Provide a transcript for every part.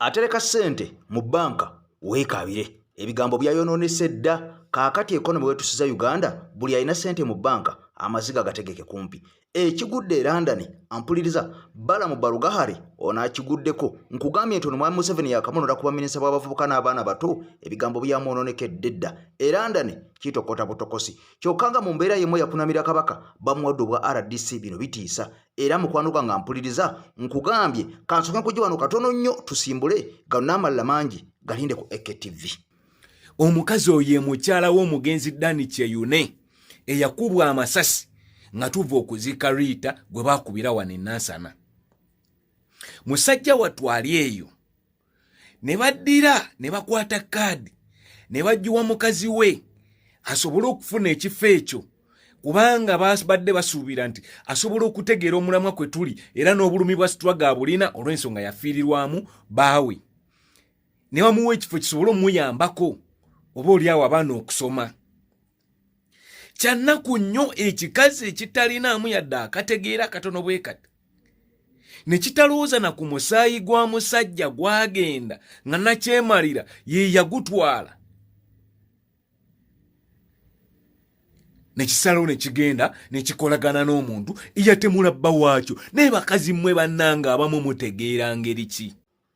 atereka ssente mu banka weekaabire. Ebigambo byayonoonese dda. Kaakati economy wetusiza Uganda buli alina ssente mu banka amaziga gategeke kumpi. Ekigudde e London ampuliriza Balamu Barugahari ono akiguddeko nkugambye nti ono Mwami Museveni yakamunula kuba minisita bw'abavubuka n'abaana bato. Ebigambo byamwononekedde dda. E London kitokota butokosi. Kyokka nga mu mbeera yemu yakunamira kabaka bamuwadde obwa RDC bino bitiisa. Era mukwano gwange ampuliriza nkugambye kansooke nkujje wano katono nnyo tusimbule gannaamalala mangi galinde ku EKTV. Omukazi oyo ye mukyala w'omugenzi Dani Kyeyune eyakubwa amasasi nga tuva okuziika Rita gwe baakubira wano e Nansana. Musajja watwali eyo ne baddira ne bakwata kaadi ne bajjuwa mukazi we asobole okufuna ekifo ekyo kubanga badde basuubira nti asobola okutegeera omulamwa kwe tuli era n'obulumi bwa struggle abulina olw'ensonga yafiirirwamu baawe. Ne bamuwa ekifo kisobole omuyambako oba oliawo abaana okusoma. Kyannaku nnyo ekikazi ekitalinamu yadde akategeera katono bwe kati ne kitalowooza na ku musaayi gwa musajja gwagenda nga nakyemalira ye yagutwala ne kisalawo ne kigenda ne kikolagana n'omuntu eyatemula bba waakyo. Naye bakazi mmwe bannanga abamu mutegeera ngeri ki?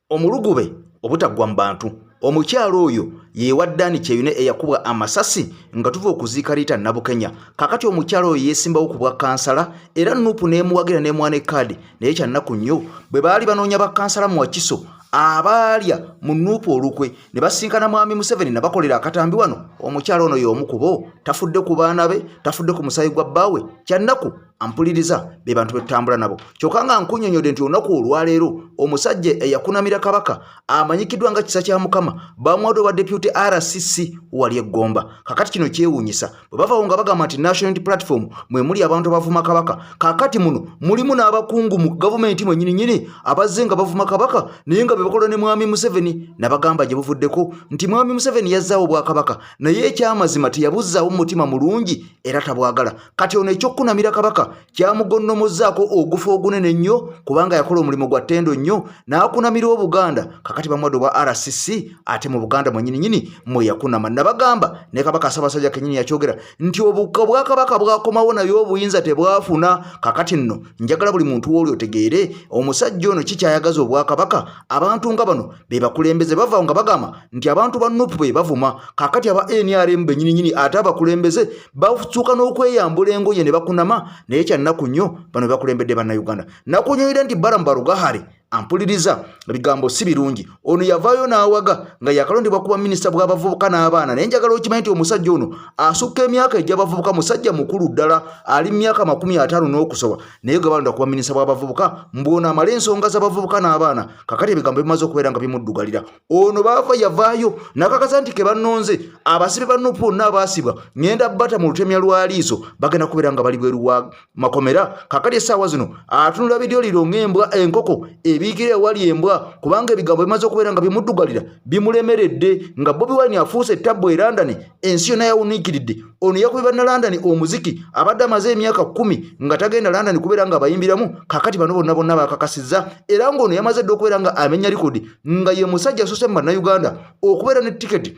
Omulugube obutaggwa mu bantu. Omukyalo oyo ye wa Dani Kyeyune eyakubwa amasasi nga tuva okuziika Rita Nabukenya. Kakati omukyalo oyo yeesimbawo ku bwa kansala era Nuupu n'emuwagira n'emwana ekkaadi naye kyannaku nnyo bwe baali banoonya bakkansala mu Wakiso abaalya mu Nuupu olukwe ne basinkana Mwami Museveni ne bakolera akatambi wano. Omukyalo ono y'omu ku bo tafudde ku baana be, tafudde ku musaayi gwa bbaawe. Kyannaku ampuliriza be bantu betutambula nabo. Kyokka nga nkunnyonnyodde nti olunaku olwaleero omusajja eyakunamira kabaka amanyikiddwa nga kisa kya Mukama bamuwadde wa Deputy RCC wali eggomba. Kakati kino kyewuunyisa bwe bavaawo nga bagamba nti National Unity Platform mwe muli abantu abavuma kabaka. Kakati muno mulimu n'abakungu mu gavumenti mwennyini abazze nga bavuma kabaka naye nga bebakola ne Mwami Museveni nabagamba gye buvuddeko nti Mwami Museveni yazzaawo bwakabaka naye ekyamazima teyabuzzaawo mu mutima mulungi era tabwagala. Kati ono ekyokunamira kabaka kyamugonnomozzaako ogufa ogunene nnyo kubanga yakola omulimu gwa ttendo nnyo n'akunamira Obuganda. Kakati bamuwadde obwa RCC ate mu Buganda mwennyini mwe yakunama. Nabagamba ne kabaka Ssaabasajja kennyini yakyogera nti obuka bwa kabaka bwakomawo naye obuyinza tebwafuna. Kakati nno njagala buli muntu w'oli otegeere omusajja ono kikyayagaza obwakabaka. Abantu nga bano be bakulembeze bavaawo nga bagamba nti abantu ba Nuupu be bavuma. Kakati aba NRM bennyini ate abakulembeze bafuuka n'okweyambula engoye ne bakunama. Naye kyannaku nnyo bano bakulembedde bannayuganda. Nakunyonyera nti Balamu Barugahari ampuliriza ebigambo si birungi. Ono yavaayo n'awaga nga yakalondebwa kuba minisita bw'abavubuka n'abaana. Naye njagala okimanyi nti omusajja ono asukka emyaka egy'abavubuka, musajja mukulu ddala ali mu myaka 50 n'okusoba naye gwe balonda kuba minisita bw'abavubuka mbona amala ensonga z'abavubuka n'abaana. Kakati ebigambo bimaze okubeera nga bimuddugalira. Ono yavaayo nakakasa nti ke bannonze abasibe ba Nuupu bonna abaasibwa ngenda bata mu lutemya lwa liiso bagenda kubeera nga bali bweru wa makomera. Kakati essaawa zino atunula bidiyo liro ng'embwa enkoko ebiikira ewali embwa kubanga ebigambo bimaze okubeera nga bimuddugalira bimulemeredde nga Bobi Wine afuuse ettabbu e London ensi yonna yawuniikiridde. Ono yakubye banna London omuziki abadde amaze emyaka 10 nga tagenda London kubeera nga bayimbiramu. Kakati bano bonna bakakasizza era ng'ono yamaze dde okubeera nga amenya likodi nga ye musajja asose mu bannayuganda okubeera ne tiketi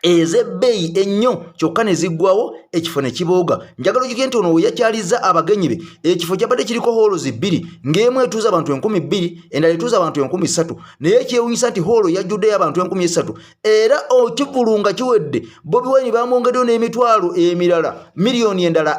ez'ebbeeyi ennyo kyokka ne ziggwawo ekifo ne kibooga. Njagala okigende nti ono yakyalizza abagenyi be ekifo kyabadde kiriko hoolozi 2 ng'emu etuuza abantu 2000 endala etuuza abantu 3000 naye ekyewuunyisa nti hoolo yajjuddeyo abantu 3000 era okivulunga kiwedde Bobi Wine bamwongeddeyo n'emitwalo emirala miliyoni endala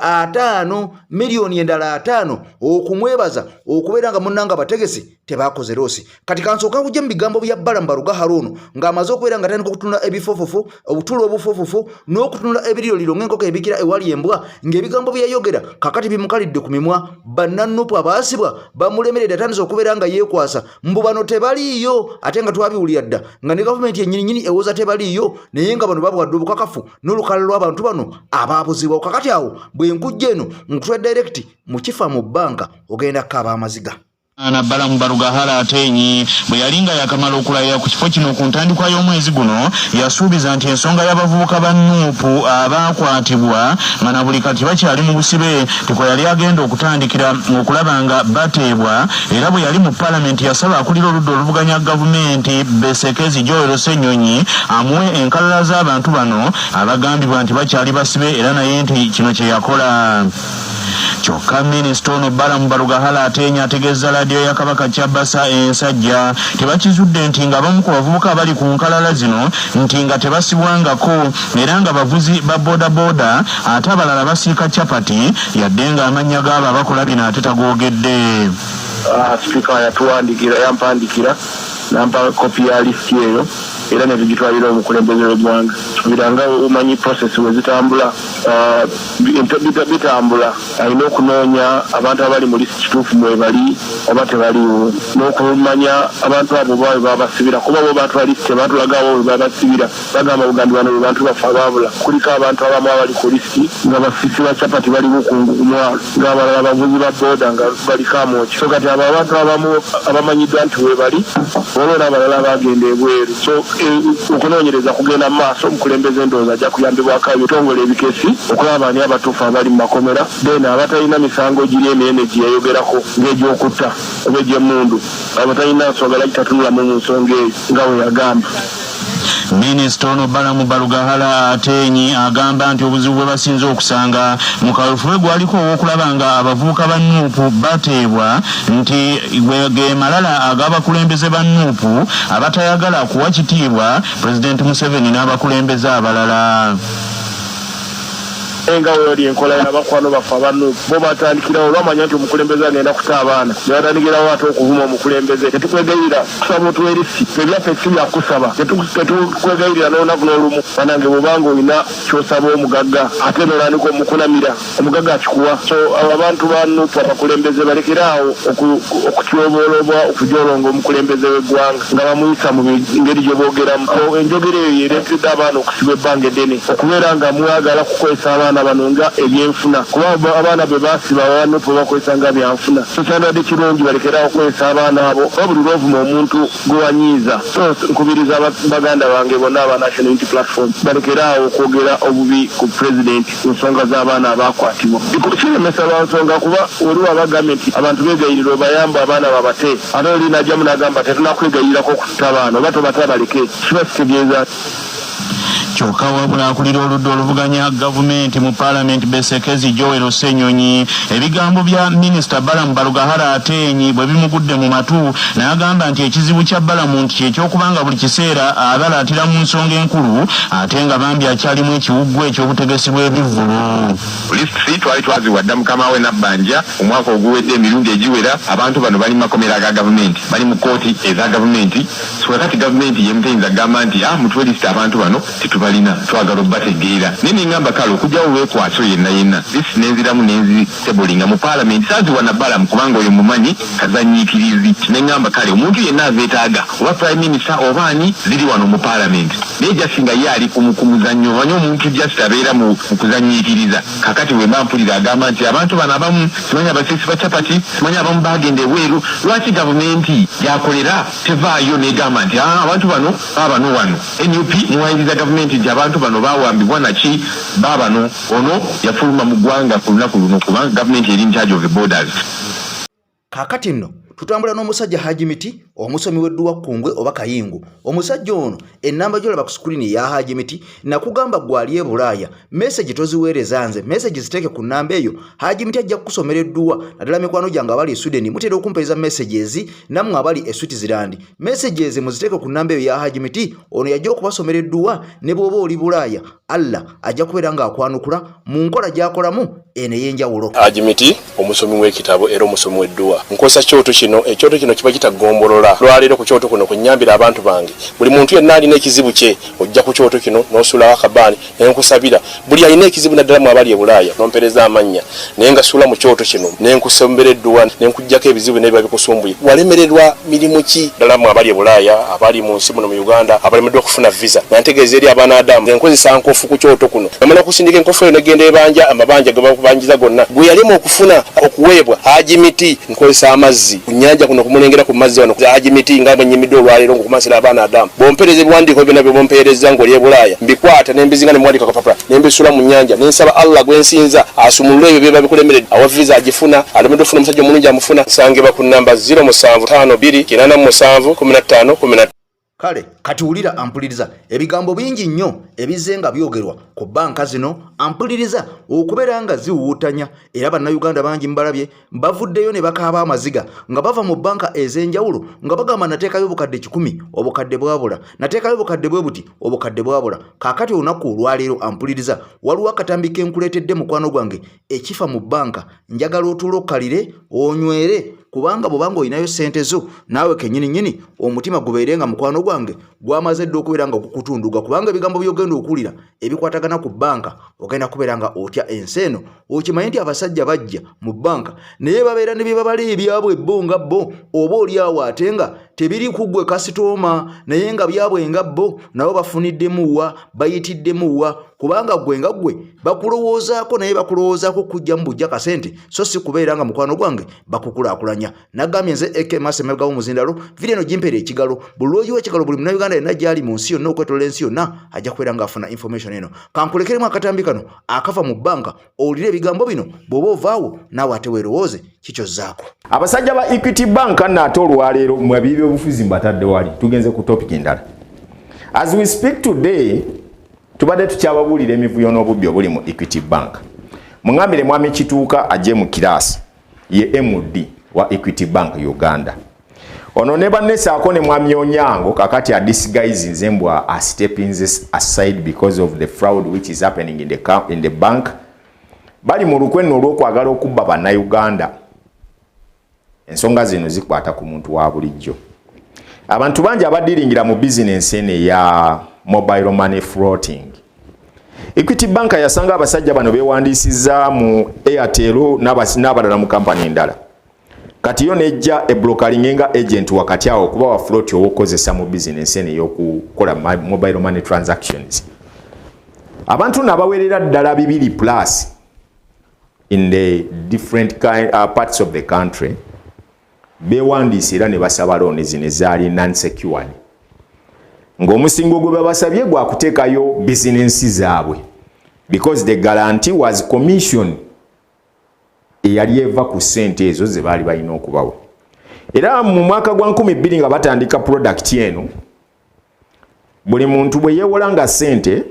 5 okumwebaza okubeera nga munnanga abategesi tebaakoze loosi. Kati kansooka kujja mu bigambo bya Balamu Barugahari ono ng'amaze okubeera nga atandika okutunula ebifofufu obutulo obufofufu n'okutunula ebiriroliro ng'enkoko ebikira ewali embwa ng'ebigambo byayogera kakati bimukalidde ku mimwa. Bannanuupu abaasibwa bamulemeredde atandise okubeera nga yeekwasa mbu bano tebaliiyo ate nga twabiwulira dda nga ne gavumenti yennyininyini ewooza tebaliiyo naye nga bano babuwadde obukakafu n'olukalala lw'abantu bano abaabuzibwa. Kakati awo bwe nkujja eno nkutwa direct mu kifa mu bbanka ogenda kukaaba amaziga. na Balamu Balugahala Atenyi bwe yalinga yakamala okulayira ku kifo kino ku ntandikwa y'omwezi guno yasuubiza nti ensonga y'abavubuka ba Nuupu abaakwatibwa nga na buli kati bakyali mu busibe tiko yali agenda okutandikira okulaba nga bateebwa era bwe yali mu Paalamenti yasaba akulira oludda oluvuganya gavumenti Besekezi Joel Ssenyonyi amuwe enkalala z'abantu bano abagambibwa nti bakyali basibe era naye nti kino kye yakola. Kyokka Minisita ono Balamu Balugahala Atenyi ategeeza laadiyo ya Kabaka Kyabasa ensajja tebakizudde nti nga abamu ku bavubuka abali ku nkalala zino nti nga tebasibwangako era nga bavuzi ba bodaboda ate abalala basiika capati yadde nga amannya gaabo abakola bino ate tagoogedde. Sipiika yampandikira nampa kopi ya listi eyo era ne tugitwalira omukulembeze w'eggwanga. Biranga omanyi process we zitambula bitambula alina okunoonya abantu abali mu listi kituufu mwe bali oba tebaliwo n'okumanya abantu abo bwe babasibira kuba bo batwala listi tebatulaga abo bwe babasibira bagamba Buganda bano bantu bafa babula kuliko abantu abamu abali ku listi nga basisi ba capati bali bukungu ku mwalo ng'abalala abavuzi ba boda nga baliko amooki so kati abo abantu abamu abamanyiddwa nti we bali olwo n'abalala bagenda ebweru so okunoonyereza kugenda mu maaso omukulembeze ndowooza ajja kuyambibwako ebitongole ebikesi okulaba ani abatuufu abali mu makomera then abatalina misango giri eminene gye yayogerako ng'egy'okutta oba egy'emmundu abatalina nsonga lagitatunulamu mu nsonga eyo nga bwe yagamba. Minisita ono Balamu Balugahala Atenyi agamba nti obuzibu bwe basinze okusanga mu kaweefube gwaliko ow'okulaba nga abavubuka ba Nuupu bateebwa nti ge malala ag'abakulembeze ba Nuupu abatayagala kuwa kitiibwa Pulezidenti Museveni n'abakulembeze abalala. Enga wali enkola y'abakwano bafa bano bo batandikirawo bamanya nti omukulembeze agenda kuta abaana ne batandikirawo ate okuvuma omukulembeze tetukwegayirira kusaba otuwerisi ebyaffe si byakusaba tetukwegayirira n'olunaku n'olumu banange bw'obanga olina ky'osaba omugagga ate n'olandika omukunamira omugagga akikuwa so abantu ba Nuupu abakulembeze balekeraawo okutyoboolobwa okujolonga omukulembeze w'eggwanga nga bamuyisa mu ngeri gye boogeramu enjogera eyo yeeretedde abaana okusibwa ebbanga eddene okubeera nga mwagala kukozesa abaana bano nga ebyenfuna kuba abaana be basiba ba Nuupu bakozesa nga byanfuna so kyandadde kirungi balekerawo okukozesa abaana abo wabuli lwovuma omuntu gwewanyiiza so nkubiriza baganda bange bonna aba National Unity Platform balekeraawo okwogera obubi ku President ku nsonga z'abaana abakwatibwa kiremesa lwansonga kuba oliwo abagambye nti abantu begayirira obayamba abaana babate ate oli najjamu n'agamba tetunakwegayirako okututa abaana oba tobata baleke kiba kitegeeza. Kyokka wabula akulira oludda oluvuganya gavumenti mu Paalamenti Besekezi Joel Ssenyonyi ebigambo bya Minisita Balamu Balugahala Atenyi bwe bimugudde mu matu n'agamba nti ekizibu kya Balamu nti ky'ekyokubanga buli kiseera abalaatira mu nsonga enkulu ate nga bambi akyalimu ekiwuggwa eky'obutegesi bw'ebivvulu. Poliisi twali twaziwadde mukama we Nabbanja omwaka oguwedde emirundi egiwera abantu bano bali mu makomera ga gavumenti bali mu kooti eza gavumenti so kati gavumenti yemuteyinza gamba nti mutuwe lisiti abantu bano balina twagala obategeera nene ngamba kale okujjawo weekwaso yenna this nenziramu nenzitebulinga mu Paalamenti saaziwa na Balamu kubanga oyo mumanyi kazanyiikirizi nengamba kale omuntu yenna azeetaaga oba Prime Minister oba ani ziri wano mu Paalamenti naye jasinga ye ali ku muzannyo omanye omuntu just abeera mu kuzanyiikiriza kakati we mpulira agamba nti abantu bano abamu simanyi abasisi ba capati simanyi abamu bagenda ebweru lwaki gavumenti yakolera tevaayo negamba nti abantu bano babano wano NUP muwayiriza gavumenti nti abantu bano bawambibwa naki babano ono yafuluma mu ggwanga ku lunaku luno kubanga gavumenti eri in charge of the borders. Kaakati nno tutambula n'omusajja Haji Miti omusomi w'edduwa Kkungwe oba Kayingo. Omusajja ono ennamba gy'olaba ku screen ya Haji Miti nakugamba gwali e Bulaaya message toziweereza nze message ziteeke ku nnamba eyo Haji Miti ajja kukusomera edduwa naddala mikwano gyange abali e Sweden mutera okumpeereza messages nammwe abali e Switzerland messages muziteeke ku nnamba eyo ya Haji Miti ono yajja okubasomera edduwa ne bw'oba oli Bulaaya Allah ajja kubeera ng'akwanukula mu nkola gy'akolamu eno ey'enjawulo. Haji Miti omusomi w'ekitabo era omusomi w'edduwa nkozesa ekyoto kino kiba kitagombolola nkola lwaleero ku kyoto kuno kunyambira abantu bange buli muntu yenna alina ekizibu kye ojja ku kyoto kino n'osuulawo akabaani naye nkusabira buli alina ekizibu naddala mu abali e Bulaaya nompereza amannya naye nga suula mu kyoto kino ne nkusombereddwa ne nkuggyako ebizibu n'ebiba bikusumbuye walemererwa mirimu ki ddala mu abali e Bulaaya abali mu nsi muno mu Uganda abalemeddwa okufuna visa nantegeeza eri abaana Adamu enkozesa nkofu ku kyoto kuno namala okusindika enkofu eyo negenda ebanja amabanja ge bakubanjiza gonna gwe yalema okufuna okuweebwa Haji Miti nkozesa amazzi ku nnyanja kuno kumulengera ku mazzi wano Haji Miti nga bwenyimidde olwaleero ngokumasira abaana Adamu bompereza ebiwandiiko byonna bye bompereza ng'oli e Bulaaya mbikwata ne mbizinga ne muwandiika kapapula ne mbisula mu nnyanja ne nsaba Allah gwe nsinza asumulule ebyo byeba bikulemeredde awa visa agifuna alemedde ofuna omusajja omulungi amufuna nsangibwa ku namba 0752 kale katuwulira ampuliriza ebigambo bingi nnyo ebizenga byogerwa ku banka zino ampuliriza okubeera nga ziwuutanya era bannayuganda bangi mbalabye bavuddeyo ne bakaaba amaziga nga bava mu banka ez'enjawulo nga bagamba nateekayo obukadde 10 obukadde bwabula nateekayo obukadde bwe buti obukadde bwabula kaakati olunaku olwaleero ampuliriza waliwo akatambi ke nkuleetedde mukwano gwange ekifa mu banka njagala otulokalire onywere kubanga bobanga oyinayo sente zo naawe kenyini omutima gubeerenga mukwano gwange gwamaze dde okubeera nga kukutunduga kubanga ebigambo byogenda okuwulira ebikwatagana ku banka ogenda kubeera nga otya ensi eno okimanyi nti abasajja bajja mu banka naye babeera ne bye babala ebyabwe bo nga bo oba oli awo ate nga tebiri ku ggwe kasitooma naye nga byabwe nga bo nabo bafuniddemuwa bayitiddemuwa kubanga gwe nga gwe bakulowoozaako naye bakulowoozaako kujja mu bujja kasente so si kubeera nga mukwano gwange bakukulaakulanya nagambye nze ekemasemagawo muzindalo video eno gimpeera ekigalo buli lwoyiwa ekigalo buli munnayuganda yenna gyali mu nsi yonna okwetola ensi yonna ajja kubeera nga afuna information eno kankulekeremu akatambi kano akava mu banka owulire ebigambo bino bw'oba ovaawo naawe ate weerowooze kikyozzaako abasajja ba Equity Bank naate olwaleero mu by'obufuzi mbatadde wali tugenze ku topic endala as we speak today tubadde tukyababuulira emivuyo n'obubbi obuli mu Equity Bank mungambire mwami Kituuka ajje mu kiraasi ye MD wa Equity Bank Uganda ono ne bannesaako ne mwami Onyango kakati adisguise mbwa a stepping aside because of the fraud which is happening in the bank bali mu lukwenno olw'okwagala okubba bannayuganda ensonga zino zikwata ku muntu wa bulijjo abantu bangi abadiringira mu bizinensi ene ya mobile money floating Equity Bank yasanga abasajja bano bewandiisiza mu Airtel n'abalala mu kampani endala kati yo nejja ebrokering nga agent wakati awo kuba wa float owokozesa mu business ene y'okukola mobile money transactions abantu nabawerera ddala 2 plus in the different parts of the country bewandiisira ne basaba loan zino ezaali non-secured ng'omusingo gwe babasabye gwa kuteekayo business zaabwe because the guarantee was commission eyali eva ku ssente ezo ze baali balina okubawo era mu mwaka gwa 2000 nga batandika product eno buli muntu bwe yeewola nga ssente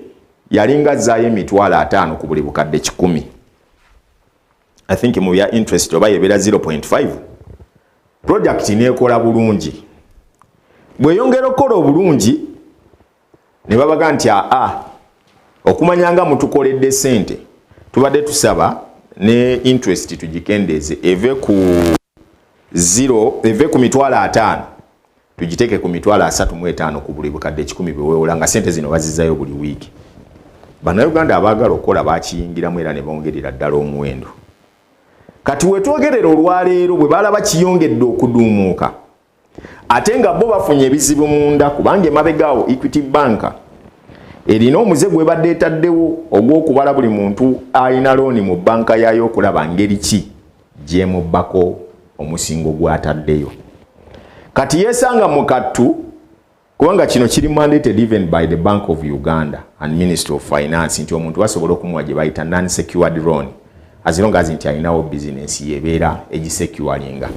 yalinga zaayo $5,000 ku buli bukadde 10 I think mu bya interest oba yebeera 0.5 product neekola bulungi bweyongera okukola obulungi ne babaga nti okumanyanga mutukoledde ssente tubadde tusaba ne interest tugikendeeze eve ku 0 eve ku $5,000 tugiteke ku $35 ku buli bukadde 10 bewewola nga ssente zino bazizayo buli wiiki bannayuganda abaagala okukola bakiyingiramu era ne bongerera ddala omuwendo kati wetwogerera olwaleero bwe balaba kiyongedde okuduumuuka ate nga bo bafunye ebizibu munda kubanga emabegaawo Equity Bank erina omuze gwe badde etaddewo ogw'okubala buli muntu alina looni mu banka yaayo okulaba ngeri ki gyemubbako omusingo gw'ataddeyo kati yeesanga mu kattu kubanga kino kiri mandated even by the Bank of Uganda and Ministry of Finance nti omuntu basobola okumuwa gye bayita non-secured loan as long as nti alinawo business yebeera egisecuringa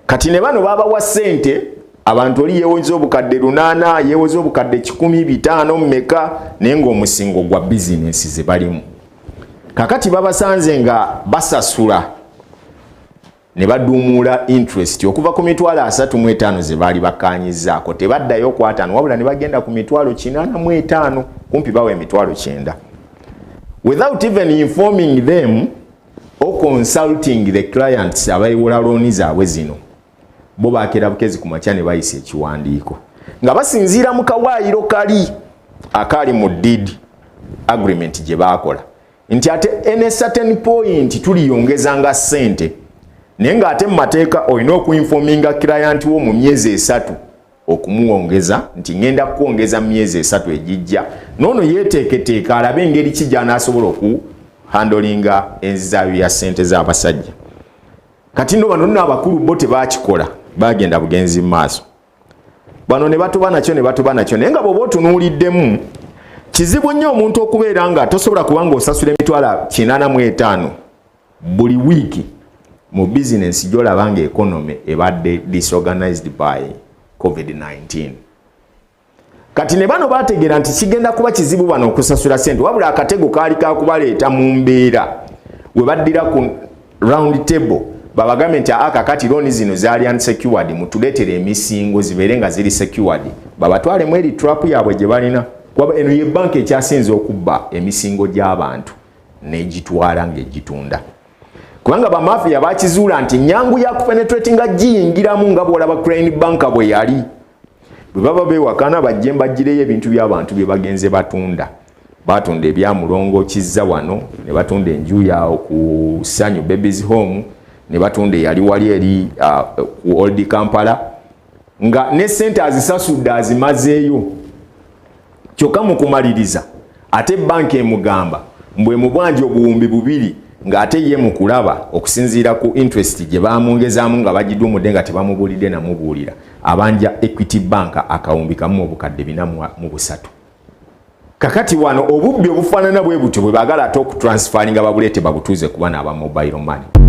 kati ne bano babawa ssente abantu oli yeewonza obukadde 8 yeewonza obukadde 15 mmeka naye ng'omusingo gwa bizinensi ze balimu kakati babasanze nga basasula ne baduumula interest okuva ku $35,000 ze baali bakkaanyizaako tebaddayo ku 5 wabula ne bagenda ku $85,000 kumpi bawa $9,000 without even informing them or consulting the clients abayiwola looni zaabwe zino bo bakera bukezi ku makya ne bayisa ekiwandiiko nga basinziira mu kawaayiro kali akali mu deed agreement gye baakola nti ate ene certain point tuliyongeza nga ssente naye ng'ate mu mateeka olina okuinfominga client wo mu myezi 3 okumuwongeza nti ngenda kuwongeza mu myezi 3 ejijja noono yeeteeketeeka alabe engeri ki gy'anaasobola okuhandolinga enzizaayo ya ssente z'abasajja kati nno bano nno abakulu bo tebaakikola bagenda bugenzi mu maaso bano ne batuba nakyo naye nga bw'oba otunuuliddemu kizibu nnyo omuntu okubeera nga tosobola kubanga osasula emitwalo 85 buli wiiki mu bizinensi gy'olaba nga economy ebadde disorganized by COVID-19 kati ne bano baategeera nti kigenda kuba kizibu bano okusasula ssente wabula akatego kaali kakubaleeta mu mbeera we baddira ku round table babagambe nti akakati looni zino zaali unsecured mutuleetere emisingo zibeere nga ziri secured babatwalemu eri trap yaabwe gye balina kuba eno ye banka ekyasinze okubba emisingo gy'abantu n'egitwala ng'egitunda kubanga bamafiya bakizuula nti nyangu ya kupenetrate nga giyingiramu nga bw'olaba Crane Bank bwe yali bwe baba beewakana bajje mbagireyo ebintu by'abantu bye bagenze batunda ebyamulongo kizza wano ne batunda enju yawo ku Sanyu Babies Home ne batunda eyali wali eri ku Old Kampala nga ne sente azisasudde azimazeeyo kyokka mu kumaliriza ate banka emugamba mbwe mu bwanji obuwumbi 2 ng'ate ye mu kulaba okusinziira ku interest gye baamwongezaamu nga bagidumudde nga tebamubulidde namubuulira abanja Equity Bank akawumbi kamu obukadde 403 kakati wano obubbi obufaanana bwe butyo bwe baagala ate okutransferinga babuleete babutuuze kuba n'aba mobile money